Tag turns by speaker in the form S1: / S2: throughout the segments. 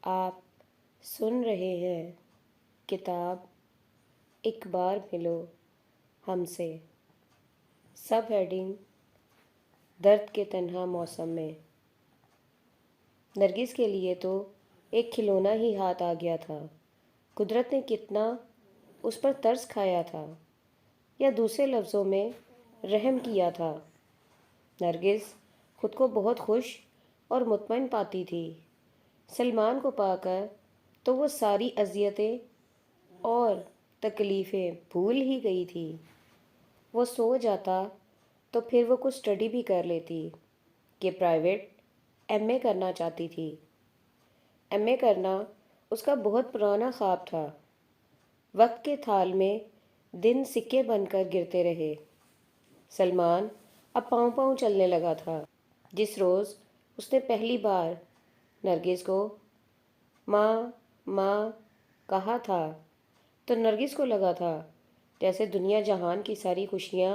S1: آپ سن رہے ہیں کتاب ایک بار ملو ہم سے، سب ہیڈنگ درد کے تنہا موسم میں۔ نرگس کے لیے تو ایک کھلونا ہی ہاتھ آ گیا تھا۔ قدرت نے کتنا اس پر ترس کھایا تھا، یا دوسرے لفظوں میں رحم کیا تھا۔ نرگس خود کو بہت خوش اور مطمئن پاتی تھی۔ سلمان کو پا کر تو وہ ساری اذیتیں اور تکلیفیں بھول ہی گئی تھی۔ وہ سو جاتا تو پھر وہ کچھ اسٹڈی بھی کر لیتی کہ پرائیویٹ ایم اے کرنا چاہتی تھی۔ ایم اے کرنا اس کا بہت پرانا خواب تھا۔ وقت کے تھال میں دن سکے بن کر گرتے رہے۔ سلمان اب پاؤں پاؤں چلنے لگا تھا۔ جس روز اس نے پہلی بار نرگس کو ماں ماں کہا تھا تو نرگس کو لگا تھا جیسے دنیا جہان کی ساری خوشیاں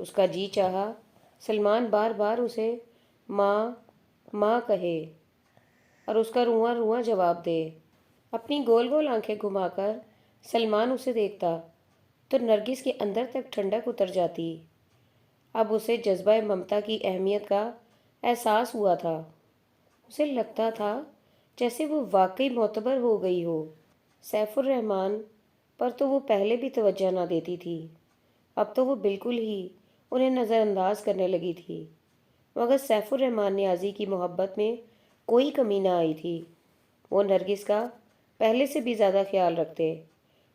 S1: اس کا جی چاہا سلمان بار بار اسے ماں ماں کہے اور اس کا رواں رواں جواب دے۔ اپنی گول گول آنکھیں گھما کر سلمان اسے دیکھتا تو نرگس کے اندر تک ٹھنڈک اتر جاتی۔ اب اسے جذبہ ممتا کی اہمیت کا احساس ہوا تھا۔ اسے لگتا تھا جیسے وہ واقعی معتبر ہو گئی ہو۔ سیف الرحمن پر تو وہ پہلے بھی توجہ نہ دیتی تھی، اب تو وہ بالکل ہی انہیں نظر انداز کرنے لگی تھی۔ مگر سیف الرحمن نیازی کی محبت میں کوئی کمی نہ آئی تھی۔ وہ نرگس کا پہلے سے بھی زیادہ خیال رکھتے۔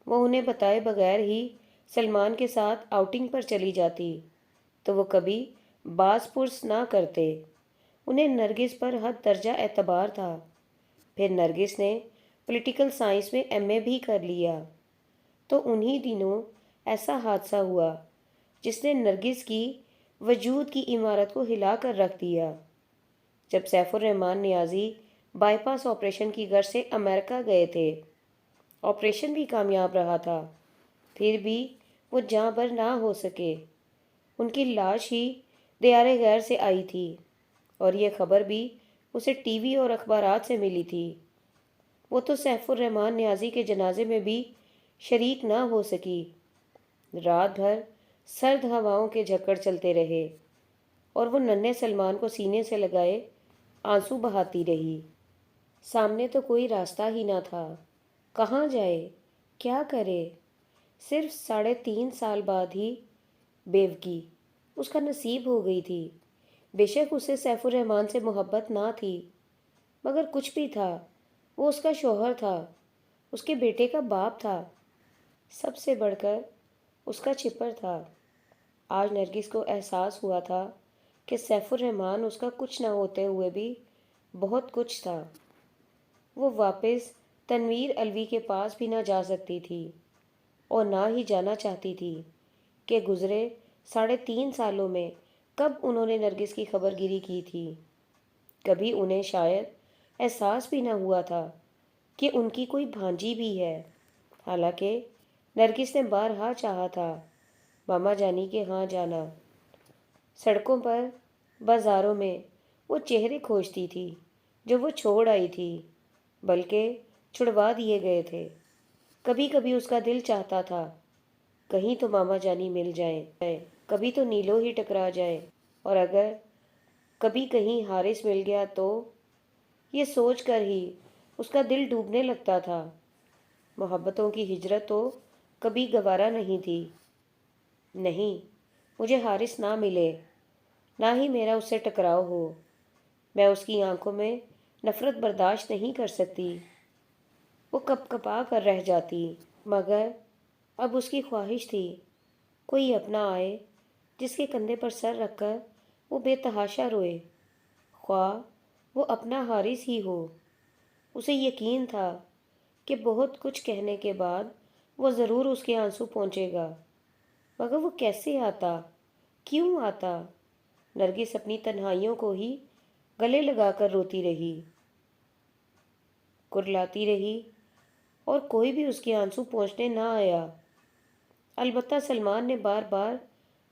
S1: وہ انہیں بتائے بغیر ہی سلمان کے ساتھ آؤٹنگ پر چلی جاتی تو وہ کبھی باز پرس نہ کرتے۔ انہیں نرگس پر حد درجہ اعتبار تھا۔ پھر نرگس نے پولیٹیکل سائنس میں ایم اے بھی کر لیا تو انہی دنوں ایسا حادثہ ہوا جس نے نرگس کی وجود کی عمارت کو ہلا کر رکھ دیا۔ جب سیف الرحمن نیازی بائی پاس آپریشن کی غرض سے امریکہ گئے تھے، آپریشن بھی کامیاب رہا تھا، پھر بھی وہ جاں بر نہ ہو سکے۔ ان کی لاش ہی دیار غیر سے آئی تھی اور یہ خبر بھی اسے ٹی وی اور اخبارات سے ملی تھی۔ وہ تو سیف الرحمن نیازی کے جنازے میں بھی شریک نہ ہو سکی۔ رات بھر سرد ہواؤں کے جھکڑ چلتے رہے اور وہ ننھے سلمان کو سینے سے لگائے آنسو بہاتی رہی۔ سامنے تو کوئی راستہ ہی نہ تھا، کہاں جائے، کیا کرے۔ صرف 3.5 سال بعد ہی بیوگی اس کا نصیب ہو گئی تھی۔ بے شک اسے سیف الرحمن سے محبت نہ تھی، مگر کچھ بھی تھا، وہ اس کا شوہر تھا، اس کے بیٹے کا باپ تھا، سب سے بڑھ کر اس کا چپر تھا۔ آج نرگس کو احساس ہوا تھا کہ سیف الرحمن اس کا کچھ نہ ہوتے ہوئے بھی بہت کچھ تھا۔ وہ واپس تنویر الوی کے پاس بھی نہ جا سکتی تھی اور نہ ہی جانا چاہتی تھی کہ گزرے 3.5 سالوں میں کب انہوں نے نرگس کی خبر گیری کی تھی۔ کبھی انہیں شاید احساس بھی نہ ہوا تھا کہ ان کی کوئی بھانجی بھی ہے، حالانکہ نرگس نے بارہا چاہا تھا ماما جانی کے ہاں جانا۔ سڑکوں پر، بازاروں میں وہ چہرے کھوجتی تھی جو وہ چھوڑ آئی تھی، بلکہ چھڑوا دیے گئے تھے۔ کبھی کبھی اس کا دل چاہتا تھا کہیں تو ماما جانی مل جائیں، کبھی تو نیلو ہی ٹکرا جائے، اور اگر کبھی کہیں حارث مل گیا تو یہ سوچ کر ہی اس کا دل ڈوبنے لگتا تھا۔ محبتوں کی ہجرت تو کبھی گوارا نہیں تھی۔ نہیں، مجھے حارث نہ ملے، نہ ہی میرا اس سے ٹکراؤ ہو۔ میں اس کی آنکھوں میں نفرت برداشت نہیں کر سکتی۔ وہ کپ کپا کر رہ جاتی، مگر اب اس کی خواہش تھی کوئی اپنا آئے جس کے کندھے پر سر رکھ کر وہ بے تحاشا روئے، خواہ وہ اپنا حارث ہی ہو۔ اسے یقین تھا کہ بہت کچھ کہنے کے بعد وہ ضرور اس کے آنسو پہنچے گا، مگر وہ کیسے آتا، کیوں آتا؟ نرگس اپنی تنہائیوں کو ہی گلے لگا کر روتی رہی، کرلاتی رہی، اور کوئی بھی اس کے آنسو پہنچنے نہ آیا۔ البتہ سلمان نے بار بار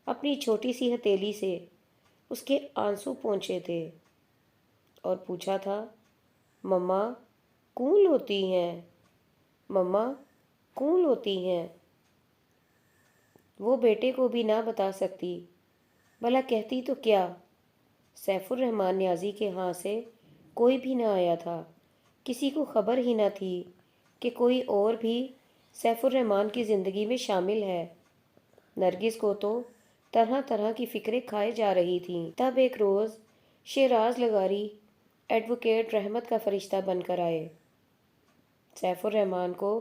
S1: اپنی چھوٹی سی ہتھیلی سے اس کے آنسو پہنچے تھے۔ اور پوچھا تھا، مما کون ہوتی ہیں؟ مما کون ہوتی ہیں؟ وہ بیٹے کو بھی نہ بتا سکتی، بھلا کہتی تو کیا؟ سیف الرحمن نیازی کے ہاں سے کوئی بھی نہ آیا تھا، کسی کو خبر ہی نہ تھی کہ کوئی اور بھی سیف الرحمن کی زندگی میں شامل ہے۔ نرگس کو تو طرح طرح کی فکریں کھائے جا رہی تھیں۔ تب ایک روز شیراز لغاری ایڈوکیٹ رحمت کا فرشتہ بن کر آئے۔ سیف الرحمن کو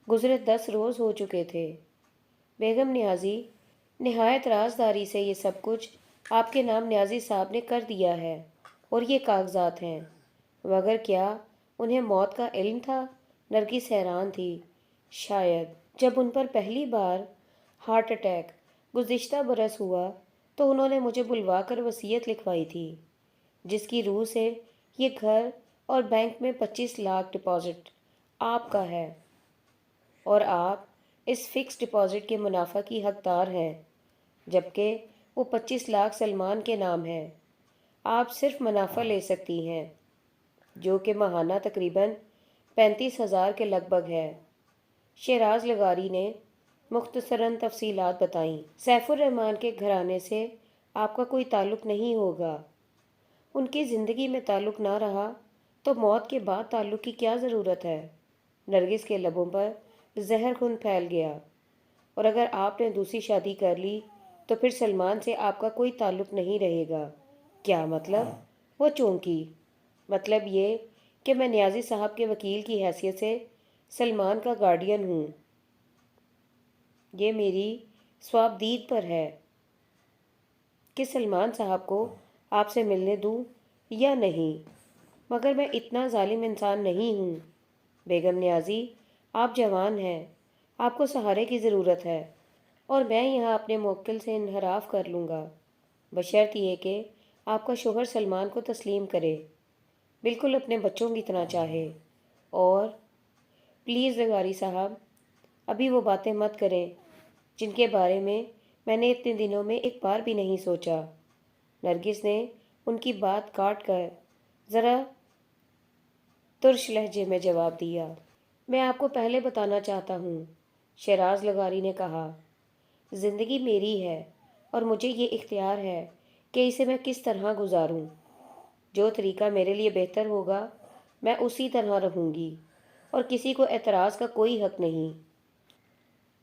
S1: گزرے 10 روز ہو چکے تھے۔ بیگم نیازی، نہایت رازداری سے یہ سب کچھ آپ کے نام نیازی صاحب نے کر دیا ہے اور یہ کاغذات ہیں، مگر کیا انہیں موت کا علم تھا؟ نرگس حیران تھی۔ شاید جب ان پر پہلی بار ہارٹ اٹیک گزشتہ برس ہوا تو انہوں نے مجھے بلوا کر وصیت لکھوائی تھی، جس کی روح سے یہ گھر اور بینک میں 25 لاکھ ڈپازٹ آپ کا ہے، اور آپ اس فکس ڈپازٹ کے منافع کی حقدار ہیں، جبکہ وہ 25 لاکھ سلمان کے نام ہے۔ آپ صرف منافع لے سکتی ہیں، جو کہ ماہانہ تقریباً 35,000 کے لگ بھگ ہے۔ شیراز لغاری نے مختصراً تفصیلات بتائیں۔ سیف الرحمن کے گھرانے سے آپ کا کوئی تعلق نہیں ہوگا۔ ان کی زندگی میں تعلق نہ رہا تو موت کے بعد تعلق کی کیا ضرورت ہے؟ نرگس کے لبوں پر زہر خون پھیل گیا۔ اور اگر آپ نے دوسری شادی کر لی تو پھر سلمان سے آپ کا کوئی تعلق نہیں رہے گا۔ کیا مطلب؟ وہ چونکی۔ مطلب یہ کہ میں نیازی صاحب کے وکیل کی حیثیت سے سلمان کا گارڈین ہوں۔ یہ میری صوابدید پر ہے کہ سلمان صاحب کو آپ سے ملنے دوں یا نہیں، مگر میں اتنا ظالم انسان نہیں ہوں۔ بیگم نیازی، آپ جوان ہیں، آپ کو سہارے کی ضرورت ہے، اور میں یہاں اپنے موکل سے انحراف کر لوں گا، بشرط یہ کہ آپ کا شوہر سلمان کو تسلیم کرے، بالکل اپنے بچوں کی طرح چاہے۔ اور پلیز لغاری صاحب، ابھی وہ باتیں مت کریں جن کے بارے میں نے اتنے دنوں میں ایک بار بھی نہیں سوچا۔ نرگس نے ان کی بات کاٹ کر ذرا ترش لہجے میں جواب دیا۔ میں آپ کو پہلے بتانا چاہتا ہوں، شیراز لغاری نے کہا، زندگی میری ہے اور مجھے یہ اختیار ہے کہ اسے میں کس طرح گزاروں۔ جو طریقہ میرے لیے بہتر ہوگا میں اسی طرح رہوں گی، اور کسی کو اعتراض کا کوئی حق نہیں۔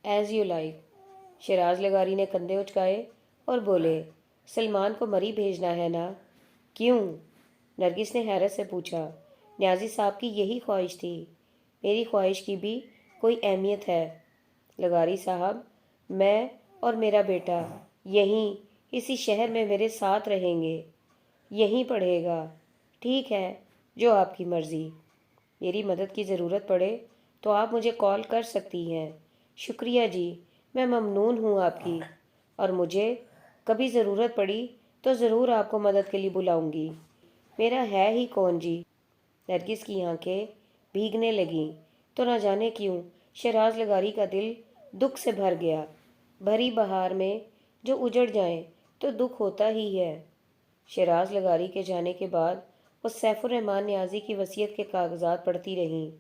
S1: As you like. شیراز لغاری نے کندھے اچکائے اور بولے، سلمان کو مری بھیجنا ہے نا؟ کیوں؟ نرگس نے حیرت سے پوچھا۔ نیازی صاحب کی یہی خواہش تھی۔ میری خواہش کی بھی کوئی اہمیت ہے؟ لغاری صاحب، میں اور میرا بیٹا یہیں اسی شہر میں میرے ساتھ رہیں گے، یہیں پڑھے گا۔ ٹھیک ہے، جو آپ کی مرضی۔ میری مدد کی ضرورت پڑے تو آپ مجھے کال کر سکتی ہیں۔ شکریہ جی، میں ممنون ہوں آپ کی، اور مجھے کبھی ضرورت پڑی تو ضرور آپ کو مدد کے لیے بلاؤں گی۔ میرا ہے ہی کون جی؟ نرگس کی آنکھیں بھیگنے لگیں تو نہ جانے کیوں شیراز لغاری کا دل دکھ سے بھر گیا۔ بھری بہار میں جو اجڑ جائیں تو دکھ ہوتا ہی ہے۔ شیراز لغاری کے جانے کے بعد وہ سیف الرحمن نیازی کی وصیت کے کاغذات پڑھتی رہیں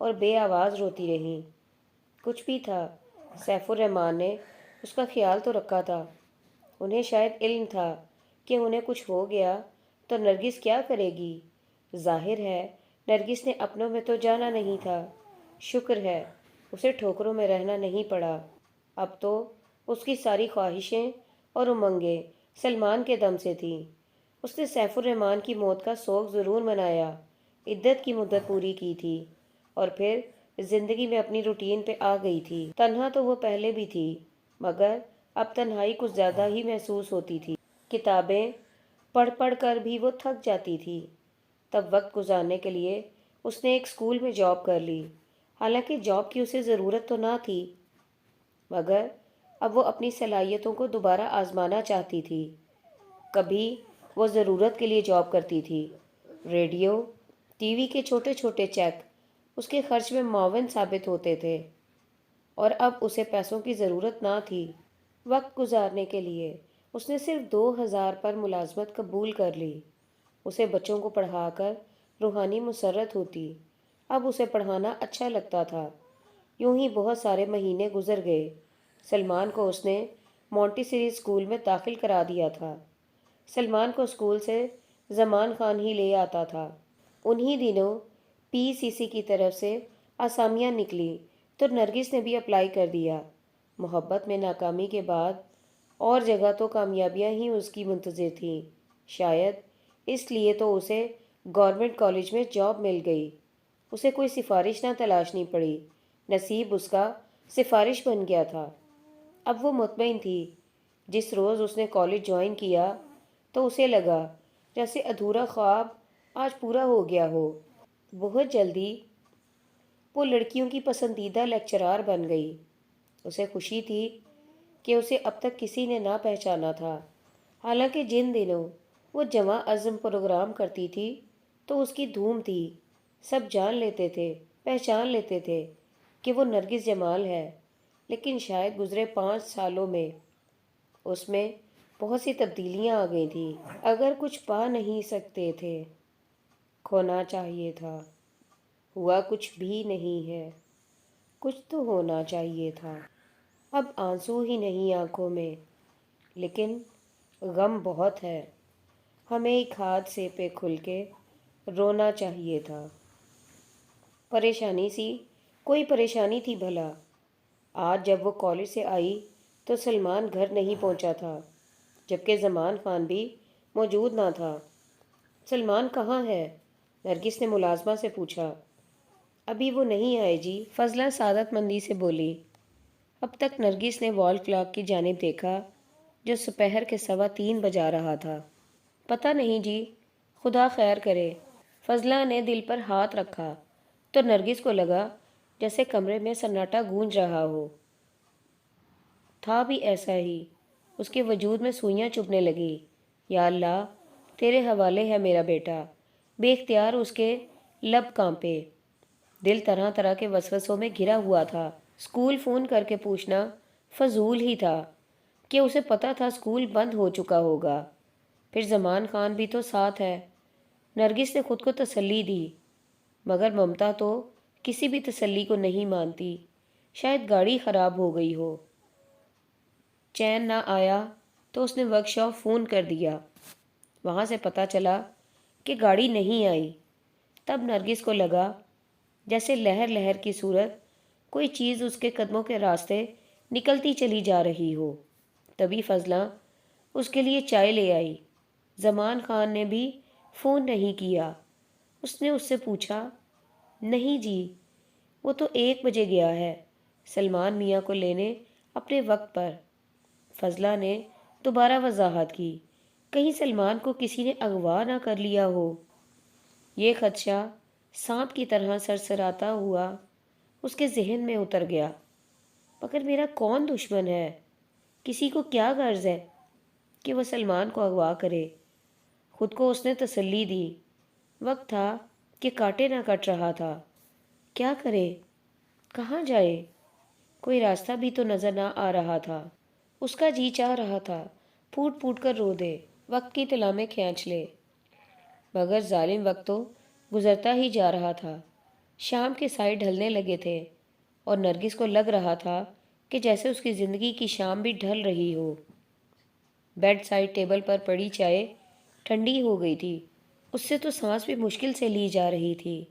S1: اور بے آواز روتی رہیں۔ کچھ بھی تھا، سیف الرحمن نے اس کا خیال تو رکھا تھا۔ انہیں شاید علم تھا کہ انہیں کچھ ہو گیا تو نرگس کیا کرے گی۔ ظاہر ہے نرگس نے اپنوں میں تو جانا نہیں تھا۔ شکر ہے اسے ٹھوکروں میں رہنا نہیں پڑا۔ اب تو اس کی ساری خواہشیں اور امنگیں سلمان کے دم سے تھیں۔ اس نے سیف الرحمن کی موت کا سوگ ضرور منایا، عدت کی مدت پوری کی تھی، اور پھر زندگی میں اپنی روٹین پہ آ گئی تھی۔ تنہا تو وہ پہلے بھی تھی، مگر اب تنہائی کچھ زیادہ ہی محسوس ہوتی تھی۔ کتابیں پڑھ پڑھ کر بھی وہ تھک جاتی تھی۔ تب وقت گزارنے کے لیے اس نے ایک اسکول میں جاب کر لی۔ حالانکہ جاب کی اسے ضرورت تو نہ تھی، مگر اب وہ اپنی صلاحیتوں کو دوبارہ آزمانا چاہتی تھی۔ کبھی وہ ضرورت کے لیے جاب کرتی تھی۔ ریڈیو، ٹی وی کے چھوٹے چھوٹے چیک اس کے خرچ میں معاون ثابت ہوتے تھے، اور اب اسے پیسوں کی ضرورت نہ تھی۔ وقت گزارنے کے لیے اس نے صرف 2,000 پر ملازمت قبول کر لی۔ اسے بچوں کو پڑھا کر روحانی مسرت ہوتی، اب اسے پڑھانا اچھا لگتا تھا۔ یوں ہی بہت سارے مہینے گزر گئے۔ سلمان کو اس نے مونٹیسری اسکول میں داخل کرا دیا تھا۔ سلمان کو اسکول سے زمان خان ہی لے آتا تھا۔ انہی دنوں پی سی سی کی طرف سے آسامیاں نکلی تو نرگس نے بھی اپلائی کر دیا۔ محبت میں ناکامی کے بعد اور جگہ تو کامیابیاں ہی اس کی منتظر تھیں، شاید اس لیے تو اسے گورنمنٹ کالج میں جاب مل گئی۔ اسے کوئی سفارش نہ تلاشنی پڑی، نصیب اس کا سفارش بن گیا تھا۔ اب وہ مطمئن تھی۔ جس روز اس نے کالج جوائن کیا تو اسے لگا جیسے ادھورا خواب آج پورا ہو گیا ہو۔ بہت جلدی وہ لڑکیوں کی پسندیدہ لیکچرار بن گئی۔ اسے خوشی تھی کہ اسے اب تک کسی نے نہ پہچانا تھا، حالانکہ جن دنوں وہ جواں عزم پروگرام کرتی تھی تو اس کی دھوم تھی، سب جان لیتے تھے، پہچان لیتے تھے کہ وہ نرگس جمال ہے۔ لیکن شاید گزرے 5 سالوں میں اس میں بہت سی تبدیلیاں آ گئی تھیں۔ اگر کچھ پا نہیں سکتے تھے، کھونا چاہیے تھا۔ ہوا کچھ بھی نہیں ہے، کچھ تو ہونا چاہیے تھا۔ اب آنسو ہی نہیں آنکھوں میں، لیکن غم بہت ہے۔ ہمیں ایک حادثے پہ کھل کے رونا چاہیے تھا۔ پریشانی سی کوئی پریشانی تھی بھلا؟ آج جب وہ کالج سے آئی تو سلمان گھر نہیں پہنچا تھا، جبکہ زمان خان بھی موجود نہ تھا۔ سلمان کہاں ہے؟ نرگس نے ملازمہ سے پوچھا۔ ابھی وہ نہیں آئے جی، فضلہ سعادت مندی سے بولی۔ اب تک نرگس نے وال کلاک کی جانب دیکھا جو دوپہر کے 3:15 بجا رہا تھا۔ پتہ نہیں جی، خدا خیر کرے۔ فضلہ نے دل پر ہاتھ رکھا تو نرگس کو لگا جیسے کمرے میں سناٹا گونج رہا ہو۔ تھا بھی ایسا ہی۔ اس کے وجود میں سوئیاں چبھنے لگی۔ یا اللہ، تیرے حوالے ہے میرا بیٹا۔ بے اختیار اس کے لب کانپے۔ دل طرح طرح کے وسوسوں میں گھرا ہوا تھا۔ اسکول فون کر کے پوچھنا فضول ہی تھا کہ اسے پتا تھا اسکول بند ہو چکا ہوگا۔ پھر زمان خان بھی تو ساتھ ہے۔ نرگس نے خود کو تسلی دی، مگر ممتا تو کسی بھی تسلی کو نہیں مانتی۔ شاید گاڑی خراب ہو گئی ہو۔ چین نہ آیا تو اس نے ورک شاپ فون کر دیا۔ وہاں سے پتہ چلا کہ گاڑی نہیں آئی۔ تب نرگس کو لگا جیسے لہر لہر کی صورت کوئی چیز اس کے قدموں کے راستے نکلتی چلی جا رہی ہو۔ تبھی فضلہ اس کے لیے چائے لے آئی۔ زمان خان نے بھی فون نہیں کیا۔ اس نے اس سے پوچھا، نہیں جی، وہ تو 1 بجے گیا ہے، سلمان میاں کو لینے اپنے وقت پر۔ فضلہ نے دوبارہ وضاحت کی، کہیں سلمان کو کسی نے اغوا نہ کر لیا ہو۔ یہ خدشہ سانپ کی طرح سرسراتا ہوا اس کے ذہن میں اتر گیا۔ مگر میرا کون دشمن ہے؟ کسی کو کیا غرض ہے کہ وہ سلمان کو اغوا کرے؟ خود کو اس نے تسلی دی۔ وقت تھا کہ کاٹے نہ کٹ رہا تھا۔ کیا کرے؟ کہاں جائے؟ کوئی راستہ بھی تو نظر نہ آ رہا تھا۔ اس کا جی چاہ رہا تھا پھوٹ پھوٹ کر رو دے، وقت کی تلا میں کھینچ لے، مگر ظالم وقت تو گزرتا ہی جا رہا تھا۔ شام کے سائے ڈھلنے لگے تھے اور نرگس کو لگ رہا تھا کہ جیسے اس کی زندگی کی شام بھی ڈھل رہی ہو۔ بیڈ سائڈ ٹیبل پر پڑی چائے ٹھنڈی ہو گئی تھی۔ اس سے تو سانس بھی مشکل سے لی جا رہی تھی۔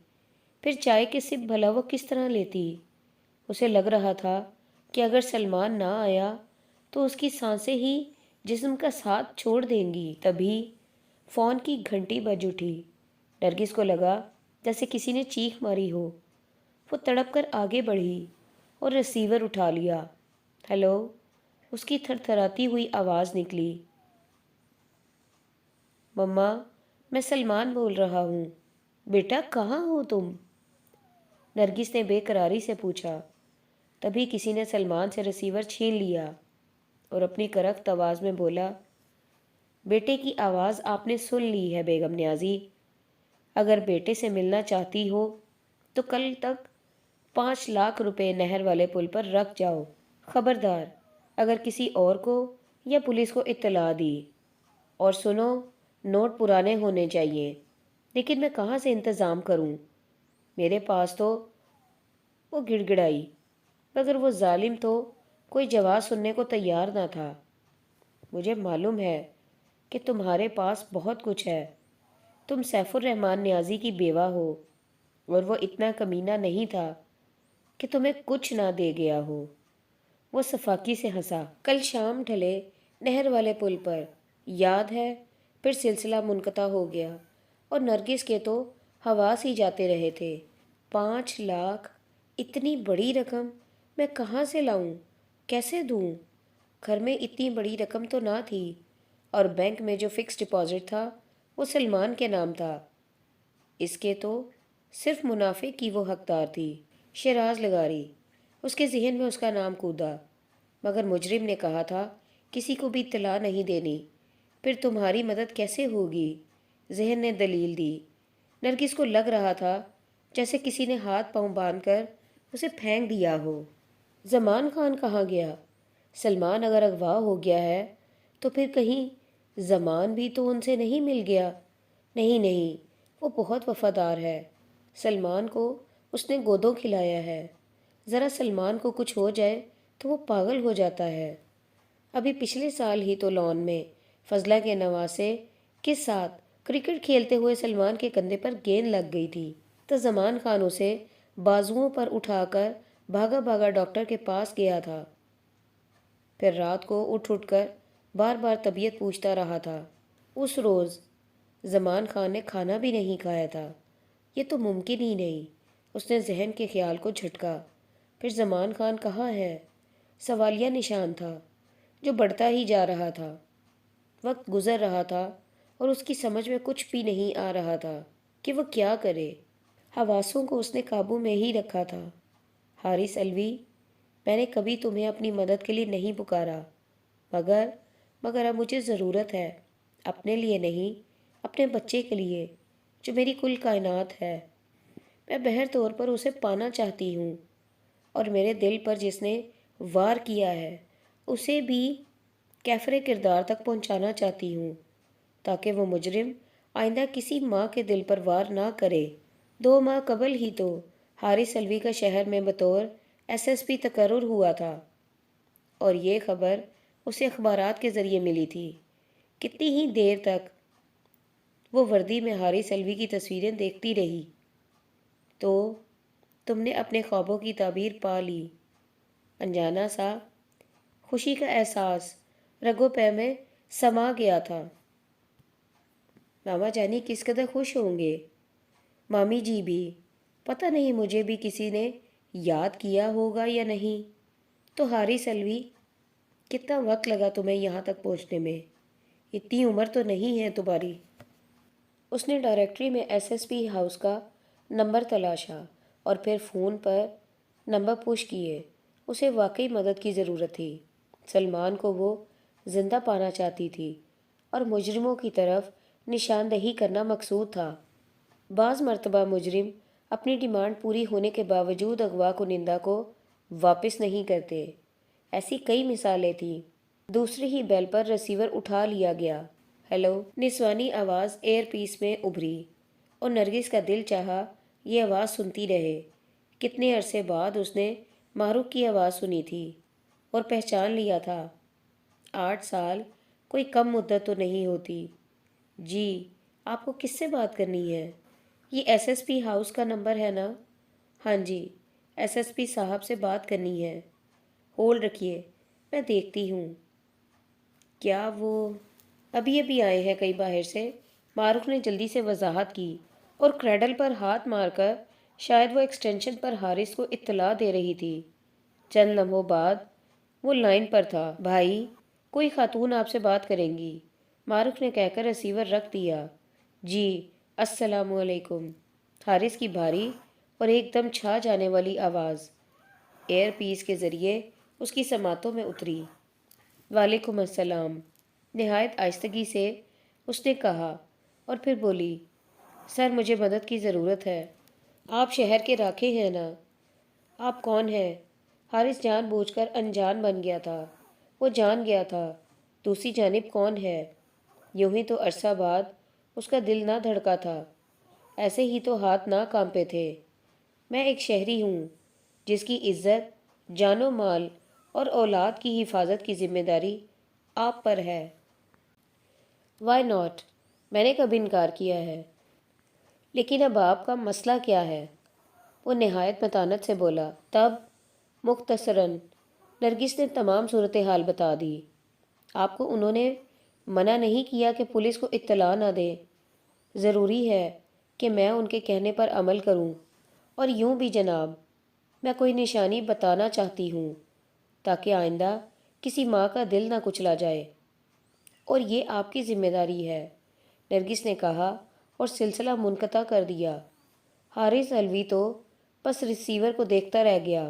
S1: پھر چائے کے سپ بھلا وہ کس طرح لیتی؟ اسے لگ رہا تھا کہ اگر سلمان نہ آیا تو اس کی سانسیں ہی جسم کا ساتھ چھوڑ دیں گی۔ تبھی فون کی گھنٹی بج اٹھی۔ نرگس کو لگا جیسے کسی نے چیخ ماری ہو۔ وہ تڑپ کر آگے بڑھی اور ریسیور اٹھا لیا۔ ہیلو، اس کی تھر تھراتی ہوئی آواز نکلی۔ مما، میں سلمان بول رہا ہوں۔ بیٹا کہاں ہو تم؟ نرگس نے بے قراری سے پوچھا۔ تبھی کسی نے سلمان سے ریسیور چھین لیا اور اپنی کرخت آواز میں بولا، بیٹے کی آواز آپ نے سن لی ہے بیگم نیازی۔ اگر بیٹے سے ملنا چاہتی ہو تو کل تک 5 لاکھ روپے نہر والے پل پر رکھ جاؤ۔ خبردار اگر کسی اور کو یا پولیس کو اطلاع دی، اور سنو، نوٹ پرانے ہونے چاہیے، لیکن میں کہاں سے انتظام کروں؟ میرے پاس تو… وہ گڑ گڑائی، مگر وہ ظالم تو کوئی جواب سننے کو تیار نہ تھا۔ مجھے معلوم ہے کہ تمہارے پاس بہت کچھ ہے۔ تم سیف الرحمن نیازی کی بیوہ ہو، اور وہ اتنا کمینہ نہیں تھا کہ تمہیں کچھ نہ دے گیا ہو۔ وہ صفاقی سے ہنسا۔ کل شام ڈھلے نہر والے پل پر، یاد ہے؟ پھر سلسلہ منقطع ہو گیا اور نرگس کے تو حواس ہی جاتے رہے تھے۔ 5 لاکھ! اتنی بڑی رقم میں کہاں سے لاؤں؟ کیسے دوں؟ گھر میں اتنی بڑی رقم تو نہ تھی، اور بینک میں جو فکس ڈپازٹ تھا وہ سلمان کے نام تھا۔ اس کے تو صرف منافع کی وہ حقدار تھی۔ شیراز لغاری، اس کے ذہن میں اس کا نام کودا۔ مگر مجرم نے کہا تھا کسی کو بھی اطلاع نہیں دینی۔ پھر تمہاری مدد کیسے ہوگی؟ ذہن نے دلیل دی۔ نرگس کو لگ رہا تھا جیسے کسی نے ہاتھ پاؤں باندھ کر اسے پھینک دیا ہو۔ زمان خان کہاں گیا؟ سلمان اگر اغوا ہو گیا ہے تو پھر کہیں زمان بھی تو ان سے نہیں مل گیا؟ نہیں نہیں، وہ بہت وفادار ہے۔ سلمان کو اس نے گودوں کھلایا ہے۔ ذرا سلمان کو کچھ ہو جائے تو وہ پاگل ہو جاتا ہے۔ ابھی پچھلے سال ہی تو لان میں فضلہ کے نواسے کے ساتھ کرکٹ کھیلتے ہوئے سلمان کے کندھے پر گیند لگ گئی تھی تو زمان خان اسے بازوؤں پر اٹھا کر بھاگا بھاگا ڈاکٹر کے پاس گیا تھا۔ پھر رات کو اٹھ کر بار بار طبیعت پوچھتا رہا تھا۔ اس روز زمان خان نے کھانا بھی نہیں کھایا تھا۔ یہ تو ممکن ہی نہیں۔ اس نے ذہن کے خیال کو جھٹکا۔ پھر زمان خان کہاں ہے؟ سوالیہ نشان تھا جو بڑھتا ہی جا رہا تھا۔ وقت گزر رہا تھا اور اس کی سمجھ میں کچھ بھی نہیں آ رہا تھا کہ وہ کیا کرے۔ حواسوں کو اس نے قابو میں ہی رکھا تھا۔ حارث الوی، میں نے کبھی تمہیں اپنی مدد کے لیے نہیں پکارا، مگر اب مجھے ضرورت ہے، اپنے لیے نہیں، اپنے بچے کے لیے جو میری کل کائنات ہے۔ میں بہر طور پر اسے پانا چاہتی ہوں، اور میرے دل پر جس نے وار کیا ہے اسے بھی کیفر کردار تک پہنچانا چاہتی ہوں، تاکہ وہ مجرم آئندہ کسی ماں کے دل پر وار نہ کرے۔ 2 ماہ قبل ہی تو حارث الوی کا شہر میں بطور SSP تقرر ہوا تھا، اور یہ خبر اسے اخبارات کے ذریعے ملی تھی۔ کتنی ہی دیر تک وہ وردی میں حارث الوی کی تصویریں دیکھتی رہی۔ تو تم نے اپنے خوابوں کی تعبیر پا لی۔ انجانا سا خوشی کا احساس رگو پے میں سما گیا تھا۔ ماما جانی کس قدر خوش ہوں گے، مامی جی بھی۔ پتہ نہیں مجھے بھی کسی نے یاد کیا ہوگا یا نہیں۔ تو حارث الوی، کتنا وقت لگا تمہیں یہاں تک پہنچنے میں؟ اتنی عمر تو نہیں ہے تمہاری۔ اس نے ڈائریکٹری میں SSP ہاؤس کا نمبر تلاشا اور پھر فون پر نمبر پش کیے۔ اسے واقعی مدد کی ضرورت تھی۔ سلمان کو وہ زندہ پانا چاہتی تھی، اور مجرموں کی طرف نشاندہی کرنا مقصود تھا۔ بعض مرتبہ مجرم اپنی ڈیمانڈ پوری ہونے کے باوجود اغوا کنندہ کو واپس نہیں کرتے۔ ایسی کئی مثالیں تھیں۔ دوسری ہی بیل پر ریسیور اٹھا لیا گیا۔ ہیلو، نسوانی آواز ایئر پیس میں ابھری، اور نرگس کا دل چاہا یہ آواز سنتی رہے۔ کتنے عرصے بعد اس نے ماروق کی آواز سنی تھی اور پہچان لیا تھا۔ 8 سال کوئی کم مدت تو نہیں ہوتی۔ جی، آپ کو کس سے بات کرنی ہے؟ یہ SSP ہاؤس کا نمبر ہے نا؟ ہاں جی، SSP صاحب سے بات کرنی ہے۔ ہولڈ رکھیے، میں دیکھتی ہوں۔ کیا وہ ابھی آئے ہیں کہیں باہر سے؟ ماروق نے جلدی سے وضاحت کی، اور کریڈل پر ہاتھ مار کر شاید وہ ایکسٹینشن پر حارث کو اطلاع دے رہی تھی۔ چند لمحوں بعد وہ لائن پر تھا۔ بھائی، کوئی خاتون آپ سے بات کریں گی، ماروق نے کہہ کر ریسیور رکھ دیا۔ جی، السلام علیکم۔ حارث کی بھاری اور ایک دم چھا جانے والی آواز ایئر پیس کے ذریعے اس کی سماعتوں میں اتری۔ وعلیکم السلام، نہایت آہستگی سے اس نے کہا، اور پھر بولی، سر مجھے مدد کی ضرورت ہے۔ آپ شہر کے راکھے ہیں نا؟ آپ کون ہیں؟ حارث جان بوجھ کر انجان بن گیا تھا۔ وہ جان گیا تھا دوسری جانب کون ہے۔ یوں ہی تو عرصہ بعد اس کا دل نہ دھڑکا تھا، ایسے ہی تو ہاتھ نہ کانپے تھے۔ میں ایک شہری ہوں جس کی عزت، جان و مال اور اولاد کی حفاظت کی ذمہ داری آپ پر ہے۔ Why not? میں نے کب انکار کیا ہے؟ لیکن اب آپ کا مسئلہ کیا ہے؟ وہ نہایت متانت سے بولا۔ تب مختصراً نرگس نے تمام صورتحال بتا دی۔ آپ کو انہوں نے منع نہیں کیا کہ پولیس کو اطلاع نہ دیں؟ ضروری ہے کہ میں ان کے کہنے پر عمل کروں، اور یوں بھی جناب، میں کوئی نشانی بتانا چاہتی ہوں تاکہ آئندہ کسی ماں کا دل نہ کچلا جائے، اور یہ آپ کی ذمہ داری ہے، نرگس نے کہا اور سلسلہ منقطع کر دیا۔ حارث علوی تو بس ریسیور کو دیکھتا رہ گیا۔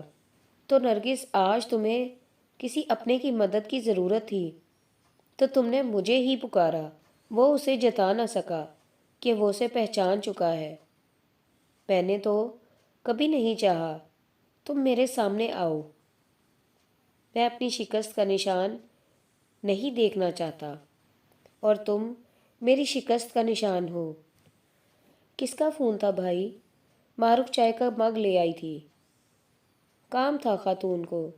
S1: تو نرگس، آج تمہیں کسی اپنے کی مدد کی ضرورت تھی تو تم نے مجھے ہی پکارا۔ وہ اسے جتا نہ سکا کہ وہ اسے پہچان چکا ہے۔ میں نے تو کبھی نہیں چاہا تم میرے سامنے آؤ۔ میں اپنی شکست کا نشان نہیں دیکھنا چاہتا، اور تم میری شکست کا نشان ہو۔ کس کا فون تھا بھائی؟ معروف چائے کا مگ لے آئی تھی۔ کام تھا خاتون کو۔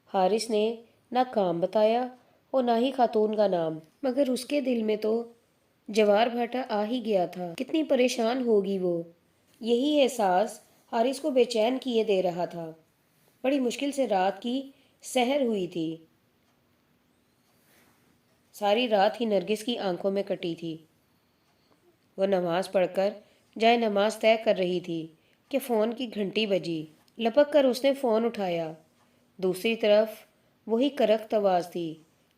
S1: حارث نے نہ کام بتایا اور نہ ہی خاتون کا نام، مگر اس کے دل میں تو جوار بھاٹا آ ہی گیا تھا۔ کتنی پریشان ہوگی وہ! یہی احساس حارث کو بے چین کیے دے رہا تھا۔ بڑی مشکل سے رات کی سحر ہوئی تھی۔ ساری رات ہی نرگس کی آنکھوں میں کٹی تھی۔ وہ نماز پڑھ کر جائے نماز طے کر رہی تھی کہ فون کی گھنٹی بجی۔ لپک کر اس نے فون اٹھایا۔ دوسری طرف وہی کرخت آواز تھی۔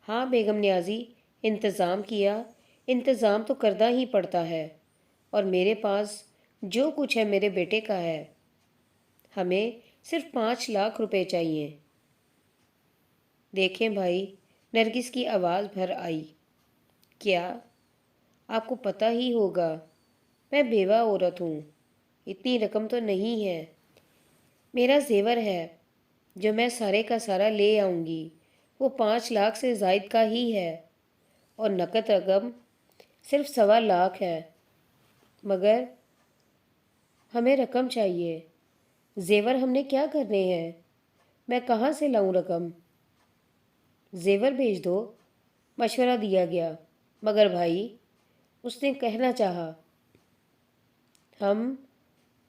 S1: ہاں بیگم نیازی، انتظام کیا؟ انتظام تو کرنا ہی پڑتا ہے، اور میرے پاس جو کچھ ہے میرے بیٹے کا ہے۔ ہمیں صرف 5 لاکھ روپے چاہیے۔ دیکھیں بھائی، نرگس کی آواز بھر آئی، کیا آپ کو پتہ ہی ہوگا میں بیوہ عورت ہوں، اتنی رقم تو نہیں ہے۔ میرا زیور ہے جو میں سارے کا سارا لے آؤں گی، وہ 5 لاکھ سے زائد کا ہی ہے، اور نقد رقم صرف 1.25 لاکھ ہے۔ مگر ہمیں رقم چاہیے۔ زیور ہم نے کیا کرنے ہیں؟ میں کہاں سے لاؤں رقم؟ زیور بھیج دو، مشورہ دیا گیا، مگر بھائی، اس نے کہنا چاہا، ہم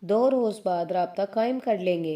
S1: 2 روز بعد رابطہ قائم کر لیں گے۔